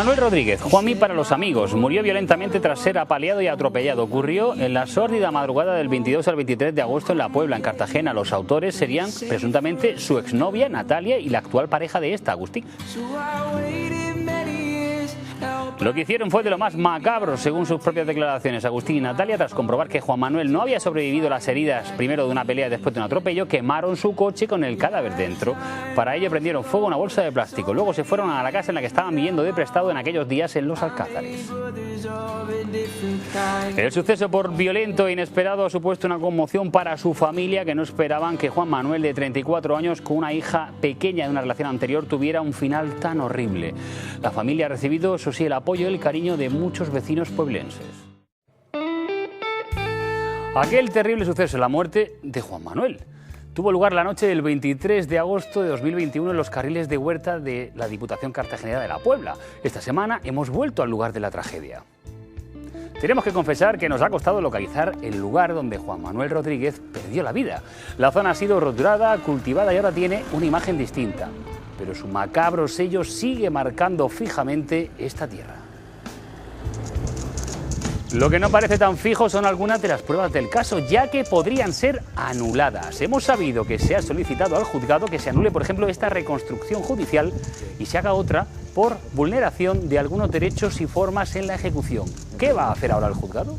Manuel Rodríguez, Juanmi para los amigos, murió violentamente tras ser apaleado y atropellado. Ocurrió en la sórdida madrugada del 22 al 23 de agosto en La Puebla, en Cartagena. Los autores serían presuntamente su exnovia Natalia y la actual pareja de esta, Agustín. Lo que hicieron fue de lo más macabro, según sus propias declaraciones. Agustín y Natalia, tras comprobar que Juan Manuel no había sobrevivido a las heridas, primero de una pelea y después de un atropello, quemaron su coche con el cadáver dentro. Para ello prendieron fuego a una bolsa de plástico. Luego se fueron a la casa en la que estaban viviendo de prestado en aquellos días en Los Alcázares. El suceso, por violento e inesperado, ha supuesto una conmoción para su familia, que no esperaban que Juan Manuel, de 34 años, con una hija pequeña de una relación anterior, tuviera un final tan horrible. La familia ha recibido, eso sí, el apoyo y el cariño de muchos vecinos pueblenses. Aquel terrible suceso, la muerte de Juan Manuel, tuvo lugar la noche del 23 de agosto de 2021 en los carriles de huerta de la Diputación Cartagenera de La Puebla. Esta semana hemos vuelto al lugar de la tragedia. Tenemos que confesar que nos ha costado localizar el lugar donde Juan Manuel Rodríguez perdió la vida. La zona ha sido roturada, cultivada y ahora tiene una imagen distinta. Pero su macabro sello sigue marcando fijamente esta tierra. Lo que no parece tan fijo son algunas de las pruebas del caso, ya que podrían ser anuladas. Hemos sabido que se ha solicitado al juzgado que se anule, por ejemplo, esta reconstrucción judicial y se haga otra por vulneración de algunos derechos y formas en la ejecución. ¿Qué va a hacer ahora el juzgado?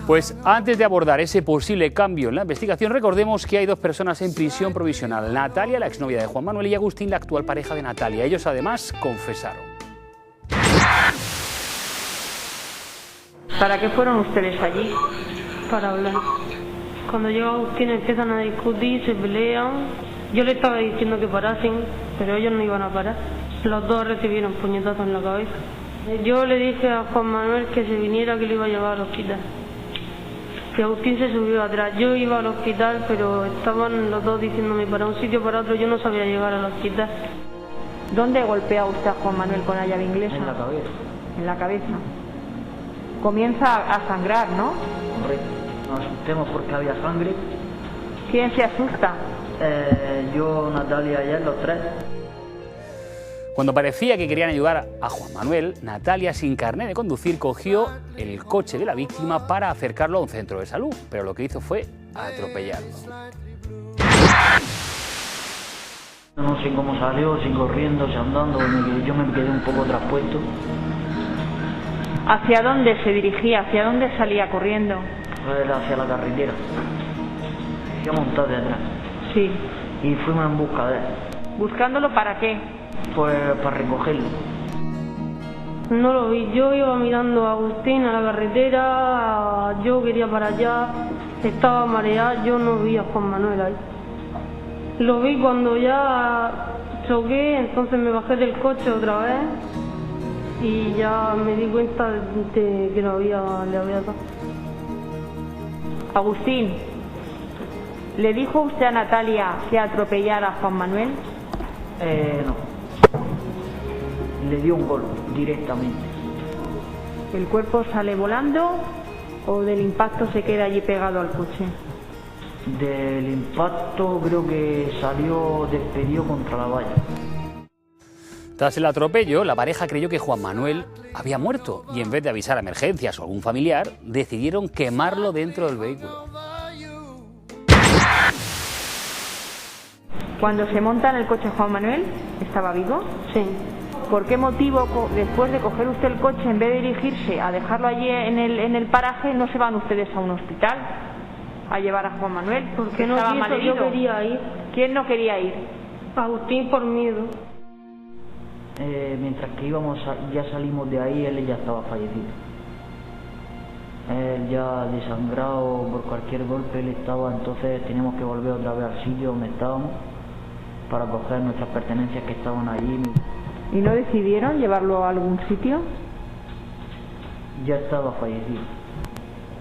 Pues antes de abordar ese posible cambio en la investigación, recordemos que hay dos personas en prisión provisional: Natalia, la exnovia de Juan Manuel, y Agustín, la actual pareja de Natalia. Ellos además confesaron. ¿Para qué fueron ustedes allí? Para hablar. Cuando llega Agustín empiezan a discutir, se pelean. Yo le estaba diciendo que parasen, pero ellos no iban a parar. Los dos recibieron puñetazos en la cabeza. Yo le dije a Juan Manuel que se viniera, que lo iba a llevar al hospital. Y Agustín se subió atrás. Yo iba al hospital, pero estaban los dos diciéndome para un sitio o para otro. Yo no sabía llegar al hospital. ¿Dónde golpea usted a Juan Manuel con la llave inglesa? En la cabeza. En la cabeza. Comienza a sangrar, ¿no? Hombre, nos asustemos porque había sangre. ¿Quién se asusta? Yo, Natalia y él, los tres. Cuando parecía que querían ayudar a Juan Manuel, Natalia, sin carnet de conducir, cogió el coche de la víctima para acercarlo a un centro de salud, pero lo que hizo fue atropellarlo. No sé cómo salió, si corriendo, si andando, yo me quedé un poco traspuesto. ¿Hacia dónde se dirigía? ¿Hacia dónde salía corriendo? Hacia la carretera. Fui a montar detrás. Sí. Y fuimos en busca de él. ¿Buscándolo para qué? Pues para recogerlo. No lo vi. Yo iba mirando a Agustín a la carretera, yo quería para allá, estaba mareada, yo no vi a Juan Manuel ahí. Lo vi cuando ya choqué, entonces me bajé del coche otra vez y ya me di cuenta de que le había dado. Agustín, ¿le dijo usted a Natalia que atropellara a Juan Manuel? No. Le dio un golpe directamente. ¿El cuerpo sale volando o del impacto se queda allí pegado al coche? Del impacto creo que salió despedido contra la valla. Tras el atropello, la pareja creyó que Juan Manuel había muerto y en vez de avisar a emergencias o algún familiar, decidieron quemarlo dentro del vehículo. Cuando se monta en el coche Juan Manuel, ¿estaba vivo? Sí. ¿Por qué motivo, después de coger usted el coche, en vez de dirigirse a dejarlo allí en el paraje, no se van ustedes a un hospital a llevar a Juan Manuel? Porque no estaba quiso, malherido. yo quería ir. ¿Quién no quería ir? Agustín, por miedo. Mientras que ya salimos de ahí, él ya estaba fallecido. Él ya desangrado por cualquier golpe, él estaba, entonces teníamos que volver otra vez al sitio donde estábamos para coger nuestras pertenencias que estaban allí. ¿Y no decidieron llevarlo a algún sitio? Ya estaba fallecido.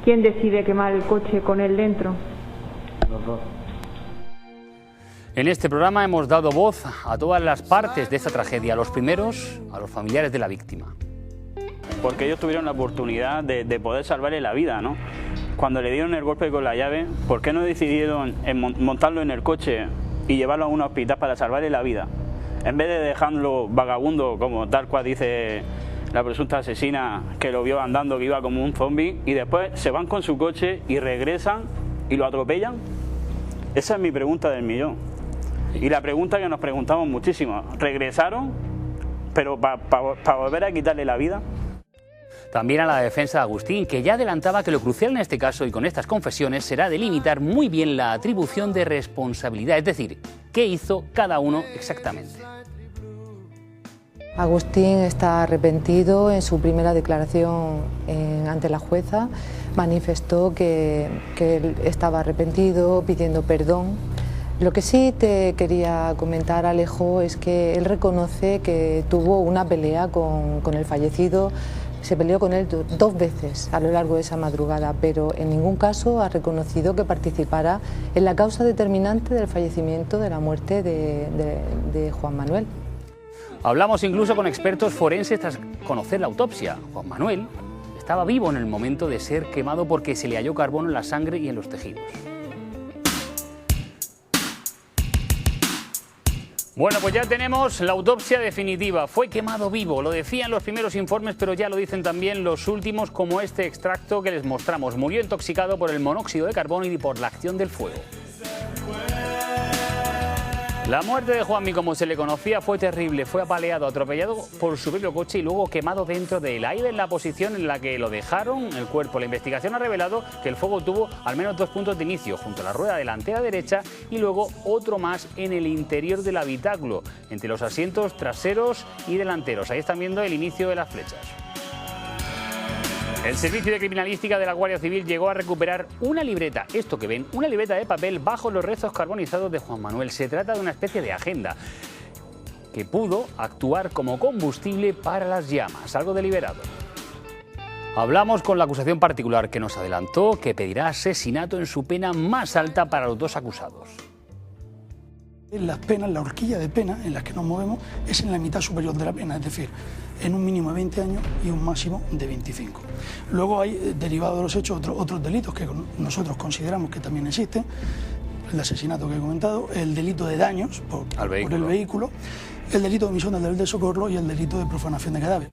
¿Quién decide quemar el coche con él dentro? Los dos. En este programa hemos dado voz a todas las partes de esta tragedia, a los primeros, a los familiares de la víctima. Porque ellos tuvieron la oportunidad de poder salvarle la vida, ¿no? Cuando le dieron el golpe con la llave, ¿por qué no decidieron montarlo en el coche y llevarlo a un hospital para salvarle la vida? en vez de dejarlo vagabundo, como tal cual dice la presunta asesina, que lo vio andando, que iba como un zombie, y después se van con su coche y regresan y lo atropellan? Esa es mi pregunta del millón. Y la pregunta que nos preguntamos muchísimo, ¿regresaron, pero para volver a quitarle la vida? También a la defensa de Agustín, que ya adelantaba que lo crucial en este caso y con estas confesiones será delimitar muy bien la atribución de responsabilidad, es decir, qué hizo cada uno exactamente. Agustín está arrepentido. En su primera declaración ante la jueza manifestó que él estaba arrepentido, pidiendo perdón. Lo que sí te quería comentar, Alejo, es que él reconoce que tuvo una pelea con el fallecido. Se peleó con él 2 veces a lo largo de esa madrugada, pero en ningún caso ha reconocido que participara en la causa determinante del fallecimiento, de la muerte de Juan Manuel. Hablamos incluso con expertos forenses tras conocer la autopsia. Juan Manuel estaba vivo en el momento de ser quemado porque se le halló carbono en la sangre y en los tejidos. Bueno, pues ya tenemos la autopsia definitiva. Fue quemado vivo, lo decían los primeros informes, pero ya lo dicen también los últimos, como este extracto que les mostramos. Murió intoxicado por el monóxido de carbono y por la acción del fuego. La muerte de Juanmi, como se le conocía, fue terrible. Fue apaleado, atropellado por su propio coche y luego quemado dentro de él. Ahí ven la posición en la que lo dejaron el cuerpo. La investigación ha revelado que el fuego tuvo al menos 2 puntos de inicio, junto a la rueda delantera derecha y luego otro más en el interior del habitáculo, entre los asientos traseros y delanteros. Ahí están viendo el inicio de las flechas. El Servicio de Criminalística de la Guardia Civil llegó a recuperar una libreta, esto que ven, una libreta de papel bajo los restos carbonizados de Juan Manuel. Se trata de una especie de agenda que pudo actuar como combustible para las llamas, algo deliberado. Hablamos con la acusación particular, que nos adelantó que pedirá asesinato en su pena más alta para los 2 acusados. Las penas, la horquilla de pena en las que nos movemos es en la mitad superior de la pena, es decir, en un mínimo de 20 años y un máximo de 25. Luego hay, derivados de los hechos, otros delitos que nosotros consideramos que también existen, el asesinato que he comentado, el delito de daños por el vehículo, el delito de omisión del deber de socorro y el delito de profanación de cadáver.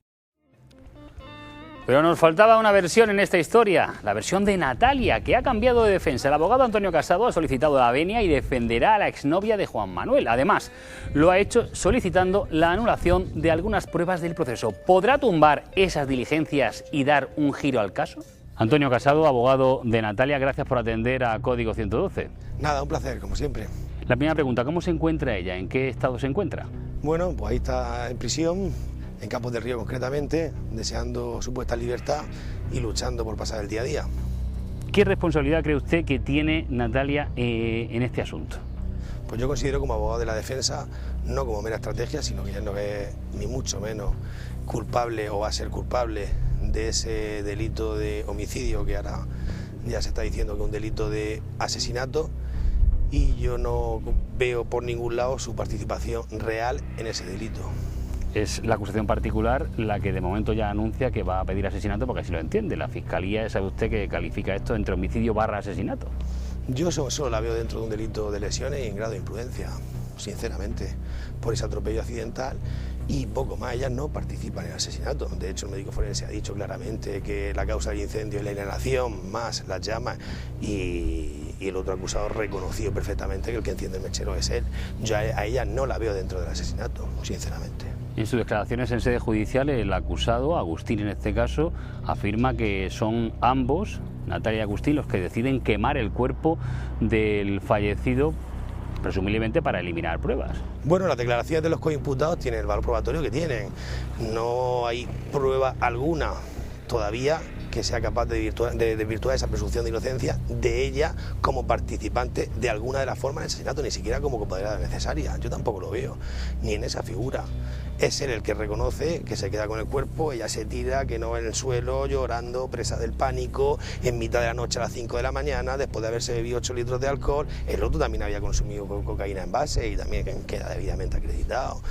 Pero nos faltaba una versión en esta historia, la versión de Natalia, que ha cambiado de defensa. El abogado Antonio Casado ha solicitado la venia y defenderá a la exnovia de Juan Manuel. Además, lo ha hecho solicitando la anulación de algunas pruebas del proceso. ¿Podrá tumbar esas diligencias y dar un giro al caso? Antonio Casado, abogado de Natalia, gracias por atender a Código 112. Nada, un placer, como siempre. La primera pregunta, ¿cómo se encuentra ella? ¿En qué estado se encuentra? Bueno, pues ahí está en prisión, en Campos del Río concretamente, deseando su puesta en libertad y luchando por pasar el día a día. ¿Qué responsabilidad cree usted que tiene Natalia en este asunto? Pues yo considero, como abogado de la defensa, no como mera estrategia, sino que ella no es ni mucho menos culpable o va a ser culpable de ese delito de homicidio, que ahora ya se está diciendo que es un delito de asesinato, y yo no veo por ningún lado su participación real en ese delito. Es la acusación particular la que de momento ya anuncia que va a pedir asesinato, porque así lo entiende. La Fiscalía, sabe usted que califica esto entre homicidio / asesinato. Yo solo la veo dentro de un delito de lesiones y en grado de imprudencia, sinceramente, por ese atropello accidental y poco más. Ellas no participan en el asesinato. De hecho, el médico forense ha dicho claramente que la causa del incendio es la inhalación más las llamas, y el otro acusado reconoció perfectamente que el que enciende el mechero es él. Yo a ella no la veo dentro del asesinato, sinceramente. En sus declaraciones en sede judicial, el acusado, Agustín en este caso, afirma que son ambos, Natalia y Agustín, los que deciden quemar el cuerpo del fallecido, presumiblemente para eliminar pruebas. Bueno, las declaraciones de los coimputados tienen el valor probatorio que tienen. No hay prueba alguna todavía que sea capaz de desvirtuar esa presunción de inocencia de ella como participante de alguna de las formas del asesinato, ni siquiera como copadera necesaria. Yo tampoco lo veo, ni en esa figura. Es él el que reconoce que se queda con el cuerpo, ella se tira, que no va en el suelo, llorando, presa del pánico, en mitad de la noche a las 5 de la mañana, después de haberse bebido 8 litros de alcohol. El otro también había consumido cocaína en base y también queda debidamente acreditado.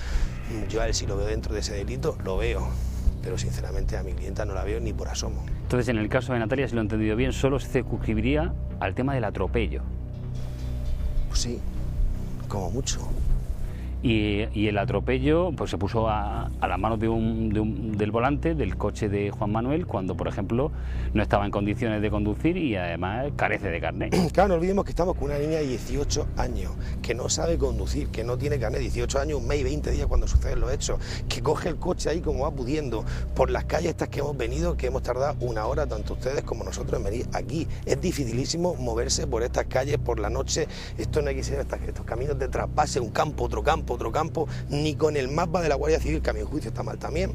Yo a él, si lo veo dentro de ese delito, lo veo, pero sinceramente a mi clienta no la veo ni por asomo. Entonces, en el caso de Natalia, si lo he entendido bien, solo se circunscribiría al tema del atropello. Pues sí, como mucho. Y el atropello pues se puso a las manos del volante del coche de Juan Manuel cuando, por ejemplo, no estaba en condiciones de conducir y además carece de carnet. Claro, no olvidemos que estamos con una niña de 18 años, que no sabe conducir, que no tiene carnet, 18 años, un mes y 20 días cuando suceden los hechos, que coge el coche ahí como va pudiendo, por las calles estas que hemos venido, que hemos tardado una hora, tanto ustedes como nosotros, en venir aquí. Es dificilísimo moverse por estas calles por la noche, esto no hay que ser estos caminos de traspase, un campo, otro campo, ni con el mapa de la Guardia Civil, que a mi juicio está mal también,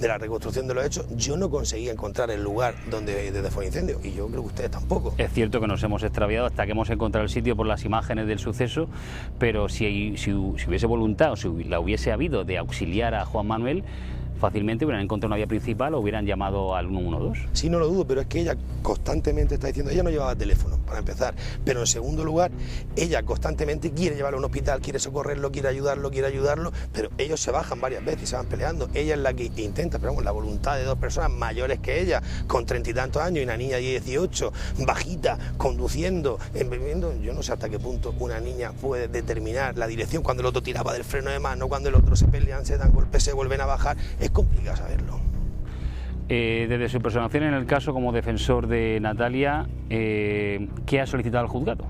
de la reconstrucción de los hechos, yo no conseguí encontrar el lugar donde fue el incendio, y yo creo que ustedes tampoco. Es cierto que nos hemos extraviado hasta que hemos encontrado el sitio por las imágenes del suceso, pero si hubiese voluntad o si la hubiese habido de auxiliar a Juan Manuel, fácilmente hubieran encontrado una vía principal o hubieran llamado al 112. Sí, no lo dudo, pero es que ella constantemente está diciendo, ella no llevaba teléfono, para empezar, pero en segundo lugar, ella constantemente quiere llevarlo a un hospital, quiere socorrerlo, quiere ayudarlo, pero ellos se bajan varias veces y se van peleando. Ella es la que intenta, pero vamos, la voluntad de dos personas mayores que ella, con 30 y tantos años, y una niña de 18, bajita, conduciendo, bebiendo, yo no sé hasta qué punto una niña puede determinar la dirección cuando el otro tiraba del freno de mano, cuando el otro se pelean, se dan golpes, se vuelven a bajar. Es complicado saberlo. Desde su personación en el caso como defensor de Natalia, ¿qué ha solicitado al juzgado?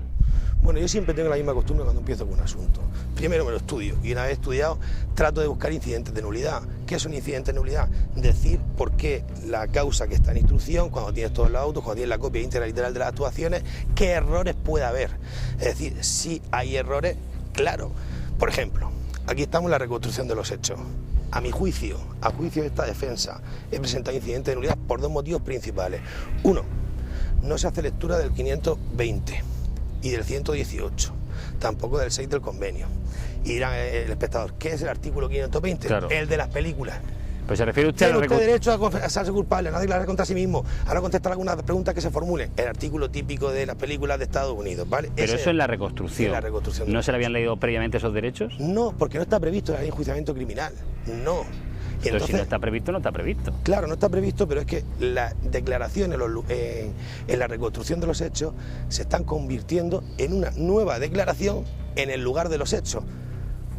Bueno, yo siempre tengo la misma costumbre cuando empiezo con un asunto. Primero me lo estudio y una vez estudiado trato de buscar incidentes de nulidad. ¿Qué es un incidente de nulidad? Decir por qué la causa que está en instrucción, cuando tienes todos los autos, cuando tienes la copia íntegra literal de las actuaciones, qué errores puede haber. Es decir, si hay errores, claro. Por ejemplo, aquí estamos en la reconstrucción de los hechos. A mi juicio, a juicio de esta defensa, he presentado incidente de nulidad por dos motivos principales. Uno, no se hace lectura del 520 y del 118, tampoco del 6 del convenio. Y dirá el espectador, ¿qué es el artículo 520? Claro. El de las películas. Pues se refiere usted Tiene usted derecho a confesarse culpable, a no declarar contra sí mismo, a no contestar algunas preguntas que se formulen. El artículo típico de las películas de Estados Unidos, ¿vale? Pero eso es la reconstrucción. La reconstrucción. ¿No se le habían leído previamente esos derechos? No, porque no está previsto en el enjuiciamiento criminal. No. Y entonces, si no está previsto, no está previsto. Claro, no está previsto, pero es que las declaraciones en la reconstrucción de los hechos se están convirtiendo en una nueva declaración en el lugar de los hechos.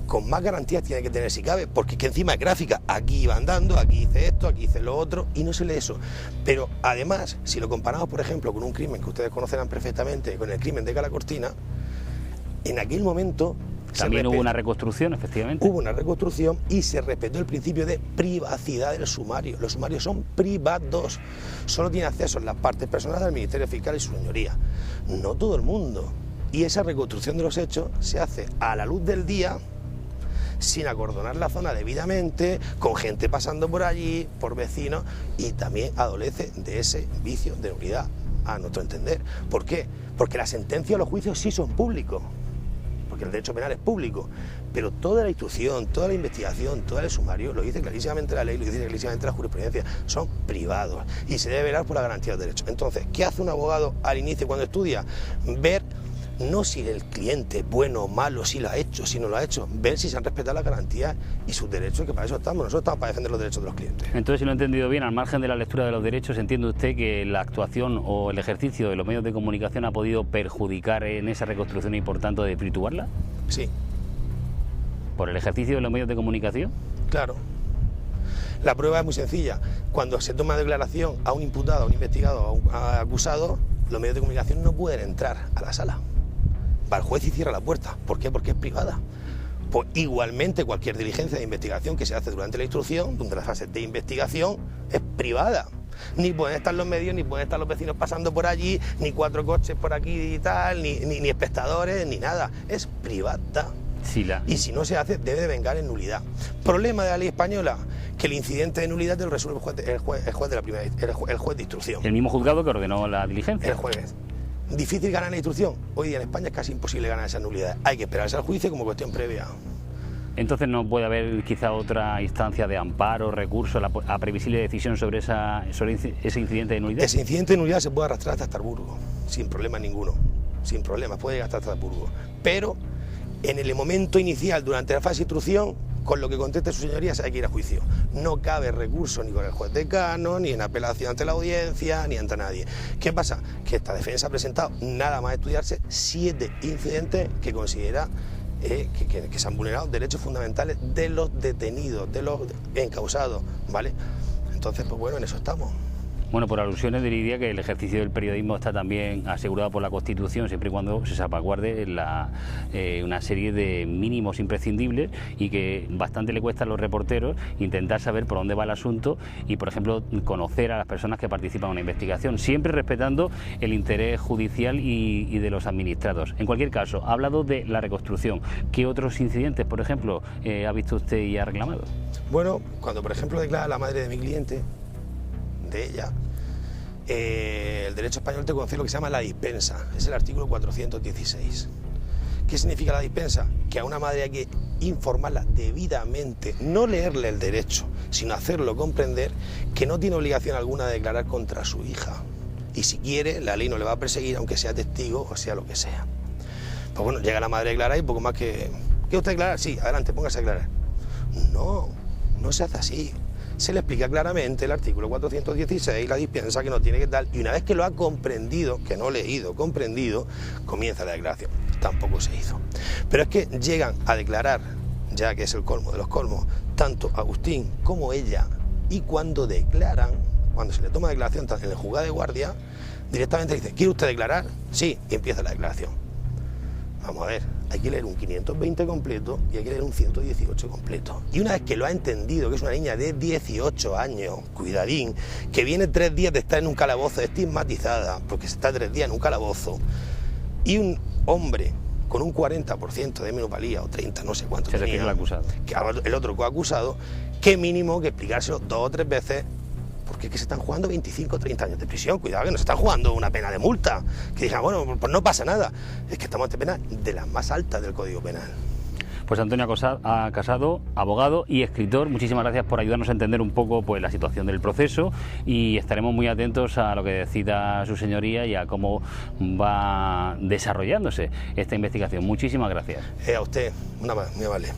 Con más garantías tiene que tener si cabe, porque es que encima es gráfica, aquí iba andando, aquí hice esto, aquí hice lo otro, y no se lee eso. Pero además, si lo comparamos, por ejemplo, con un crimen que ustedes conocerán perfectamente, con el crimen de Cala Cortina, en aquel momento... También hubo una reconstrucción, efectivamente. Hubo una reconstrucción y se respetó el principio de privacidad del sumario. Los sumarios son privados, solo tiene acceso en las partes personales del Ministerio Fiscal y su señoría, no todo el mundo. Y esa reconstrucción de los hechos se hace a la luz del día, sin acordonar la zona debidamente, con gente pasando por allí, por vecinos, y también adolece de ese vicio de nulidad, a nuestro entender. ¿Por qué? Porque la sentencia o los juicios sí son públicos, porque el derecho penal es público, pero toda la instrucción, toda la investigación, todo el sumario, lo dice clarísimamente la ley, lo dice clarísimamente la jurisprudencia, son privados y se debe velar por la garantía del derecho. Entonces, ¿qué hace un abogado al inicio cuando estudia? Ver no si el cliente es bueno o malo, si lo ha hecho, si no lo ha hecho, ver si se han respetado las garantías y sus derechos, que para eso estamos, nosotros estamos para defender los derechos de los clientes. Entonces, si lo he entendido bien, al margen de la lectura de los derechos, ¿entiende usted que la actuación o el ejercicio de los medios de comunicación ha podido perjudicar en esa reconstrucción y por tanto desvirtuarla? Sí. ¿Por el ejercicio de los medios de comunicación? Claro. La prueba es muy sencilla. Cuando se toma declaración a un imputado, a un investigado, a un acusado, los medios de comunicación no pueden entrar a la sala. Va el juez y cierra la puerta. ¿Por qué? Porque es privada. Pues igualmente cualquier diligencia de investigación que se hace durante la instrucción, durante la fase de investigación, es privada. Ni pueden estar los medios, ni pueden estar los vecinos pasando por allí, ni 4 coches por aquí y tal, ni espectadores, ni nada. Es privada. Sí, y si no se hace, debe de vengar en nulidad. Problema de la ley española, que el incidente de nulidad lo resuelve el juez de instrucción. El mismo juzgado que ordenó la diligencia. El juez. ¿Difícil ganar la instrucción? Hoy día en España es casi imposible ganar esa nulidad. Hay que esperarse al juicio como cuestión previa. Entonces no puede haber quizá otra instancia de amparo, recurso a previsible decisión sobre ese incidente de nulidad. Ese incidente de nulidad se puede arrastrar hasta Estrasburgo, sin problema ninguno. Sin problema, puede llegar hasta Estrasburgo. Pero en el momento inicial, durante la fase de instrucción, con lo que conteste su señoría, se hay que ir a juicio. No cabe recurso ni con el juez decano, ni en apelación ante la audiencia, ni ante nadie. ¿Qué pasa? Que esta defensa ha presentado, nada más estudiarse, 7 incidentes que considera que se han vulnerado derechos fundamentales de los detenidos, de los encausados, ¿vale? Entonces, pues bueno, en eso estamos. Bueno, por alusiones diría que el ejercicio del periodismo está también asegurado por la Constitución, siempre y cuando se salvaguarde una serie de mínimos imprescindibles, y que bastante le cuesta a los reporteros intentar saber por dónde va el asunto y, por ejemplo, conocer a las personas que participan en una investigación, siempre respetando el interés judicial y de los administrados. En cualquier caso, ha hablado de la reconstrucción. ¿Qué otros incidentes, por ejemplo, ha visto usted y ha reclamado? Bueno, cuando, por ejemplo, declara la madre de mi cliente, de ella, el derecho español te concede lo que se llama la dispensa, es el artículo 416. ¿Qué significa la dispensa? Que a una madre hay que informarla debidamente, no leerle el derecho, sino hacerlo comprender que no tiene obligación alguna de declarar contra su hija. Y si quiere, la ley no le va a perseguir, aunque sea testigo o sea lo que sea. Pues bueno, llega la madre a declarar y poco más que... ¿Quiere usted declarar? Sí, adelante, póngase a declarar. No, no se hace así. Se le explica claramente el artículo 416, la dispensa que no tiene que dar, y una vez que lo ha comprendido, que no leído, comprendido, comienza la declaración. Tampoco se hizo. Pero es que llegan a declarar, ya que es el colmo de los colmos, tanto Agustín como ella, y cuando declaran, cuando se le toma declaración en el juzgado de guardia, directamente dice, ¿quiere usted declarar? Sí, y empieza la declaración. Vamos a ver, hay que leer un 520 completo y hay que leer un 118 completo. Y una vez que lo ha entendido, que es una niña de 18 años, cuidadín, que viene 3 días de estar en un calabozo estigmatizada, porque se está 3 días en un calabozo, y un hombre con un 40% de minusvalía, o 30, no sé cuánto se refiere al acusado. El otro coacusado, qué mínimo que explicárselo 2 o 3 veces, porque es que se están jugando 25 o 30 años de prisión. Cuidado, que no se están jugando una pena de multa, que digan, bueno, pues no pasa nada. Es que estamos ante pena de las más altas del Código Penal. Pues Antonio Casado, abogado y escritor, muchísimas gracias por ayudarnos a entender un poco pues la situación del proceso, y estaremos muy atentos a lo que decida su señoría y a cómo va desarrollándose esta investigación. Muchísimas gracias. A usted, una más, muy amable.